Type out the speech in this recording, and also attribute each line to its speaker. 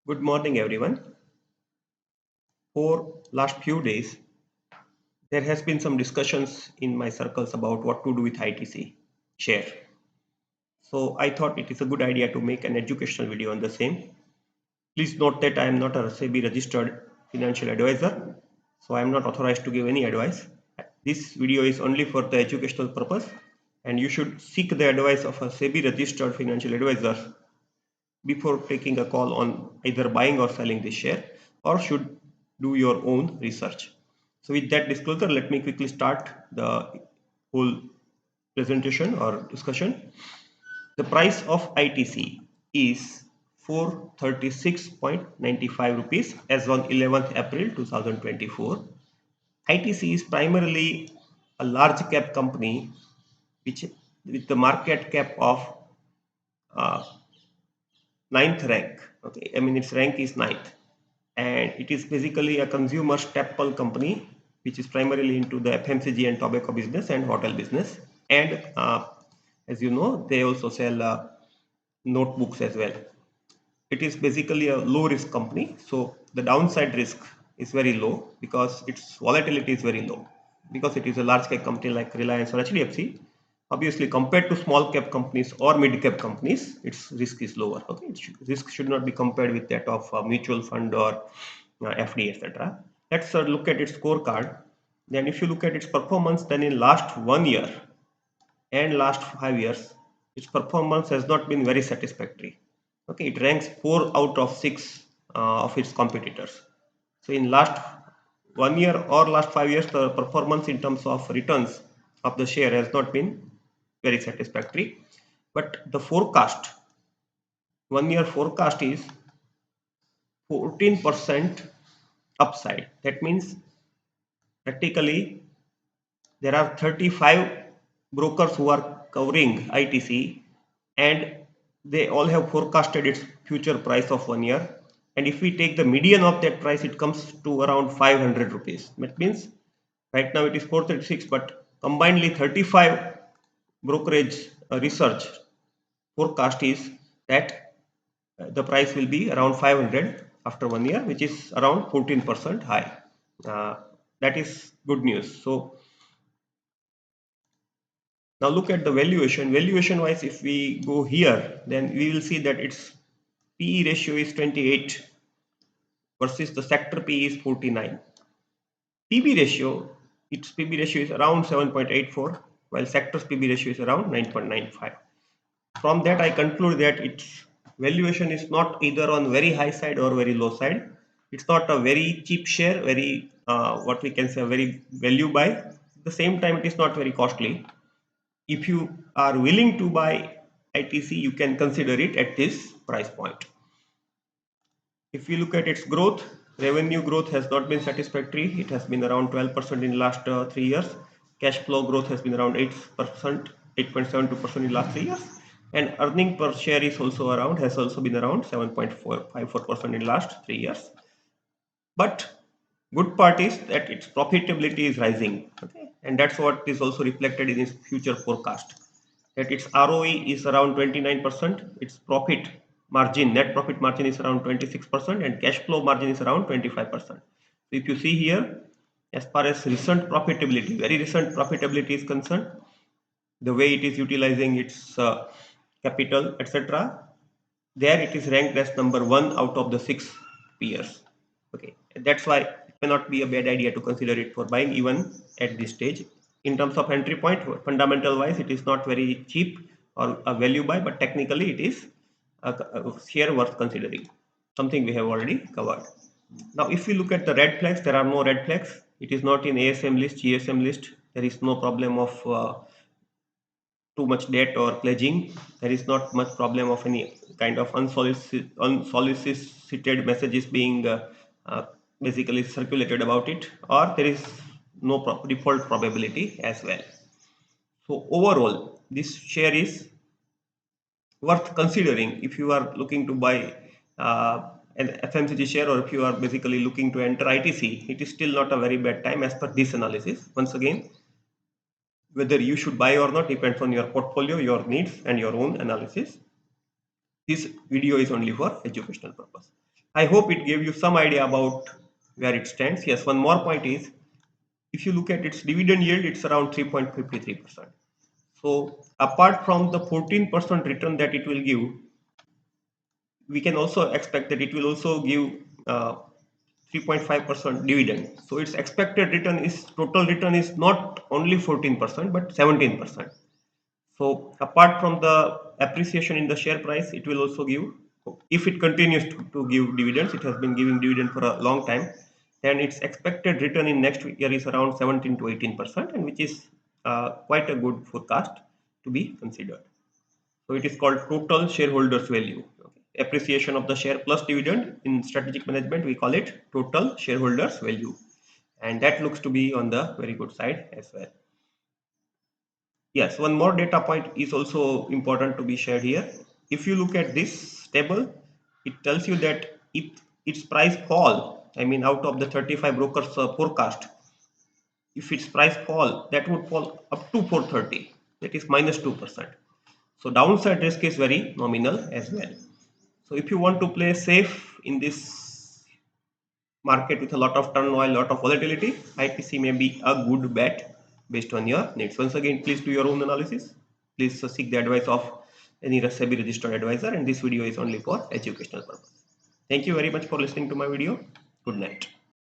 Speaker 1: Good morning, everyone. For last few days, there has been some discussions in my circles about what to do with ITC share. So I thought it is a good idea to make an educational video on the same. Please note that I am not a SEBI registered financial advisor, so I am not authorized to give any advice. This video is only for the educational purpose, and you should seek the advice of a SEBI registered financial advisor before taking a call on either buying or selling this share, or should do your own research. So with that disclosure, let me quickly start the whole presentation or discussion. The price of ITC is 436.95 rupees as on 11th April 2024. ITC is primarily a large cap company which with the market cap of uh, ninth rank. Okay, I mean its rank is ninth, and it is basically a consumer staple company which is primarily into the FMCG and tobacco business and hotel business. And as you know, they also sell notebooks as well. It is basically a low risk company, so the downside risk is very low because its volatility is very low because it is a large cap company like Reliance or HDFC. Obviously, compared to small cap companies or mid cap companies, its risk is lower. Okay, risk should not be compared with that of a mutual fund or FD, etc. Let's look at its scorecard. Then, if you look at its performance, then in last 1 year and last 5 years, its performance has not been very satisfactory. Okay, it ranks 4 out of 6 of its competitors. So in last 1 year or last 5 years, the performance in terms of returns of the share has not been very satisfactory. But the forecast, 1 year forecast is 14% upside. That means practically there are 35 brokers who are covering ITC, and they all have forecasted its future price of 1 year. And if we take the median of that price, it comes to around 500 rupees. That means right now it is 436, but combinedly 35 brokerage research forecast is that the price will be around 500 after 1 year, which is around 14% high. Uh, that is good news. So now look at the valuation. Valuation wise, if we go here, then we will see that its PE ratio is 28 versus the sector PE is 49. PB ratio, its PB ratio is around 7.84, while sector's PB ratio is around 9.95. From that, I conclude that its valuation is not either on very high side or very low side. It's not a very cheap share, very what we can say a very value buy. At the same time, it is not very costly. If you are willing to buy ITC, you can consider it at this price point. If we look at its growth, revenue growth has not been satisfactory. It has been around 12% in last 3 years. Cash flow growth has been around 8%, 8.72% in last 3 years. And earning per share is also around, has also been around 7.54% in last 3 years. But good part is that its profitability is rising. Okay, and that's what is also reflected in its future forecast. That its ROE is around 29%, its profit margin, net profit margin is around 26%, and cash flow margin is around 25%. So if you see here, as far as recent profitability, very recent profitability is concerned, the way it is utilizing its capital, etc., there it is ranked as number one out of the 6 peers. Okay, that's why it may not be a bad idea to consider it for buying even at this stage. In terms of entry point, fundamental wise, it is not very cheap or a value buy, but technically it is a share worth considering, something we have already covered. Now, if we look at the red flags, there are no red flags. It is not in ASM list, GSM list. There is no problem of too much debt or pledging. There is not much problem of any kind of unsolicited messages being basically circulated about it, or there is no default probability as well. So overall, this share is worth considering if you are looking to buy an FMCG share, or if you are basically looking to enter ITC. It is still not a very bad time as per this analysis. Once again, whether you should buy or not depends on your portfolio, your needs, and your own analysis. This video is only for educational purpose. I hope it gave you some idea about where it stands. Yes, one more point is, if you look at its dividend yield, it's around 3.53%. So apart from the 14% return that it will give, we can also expect that it will also give 3.5% dividend. So its expected return is, total return is not only 14% but 17%. So apart from the appreciation in the share price, it will also give, if it continues to give dividends, it has been giving dividend for a long time, then its expected return in next year is around 17 to 18%, and which is quite a good forecast to be considered. So it is called total shareholders value. Okay. Appreciation of the share plus dividend, in strategic management we call it total shareholders value, and that looks to be on the very good side as well. Yes, one more data point is also important to be shared here. If you look at this table, it tells you that if its price fall, I mean out of the 35 brokers forecast, if its price fall, that would fall up to 430, that is minus 2%. So downside risk is very nominal as well. So if you want to play safe in this market with a lot of turmoil, lot of volatility, ITC may be a good bet based on your needs. Once again, please do your own analysis. Please seek the advice of any SEBI registered advisor, and this video is only for educational purpose. Thank you very much for listening to my video. Good night.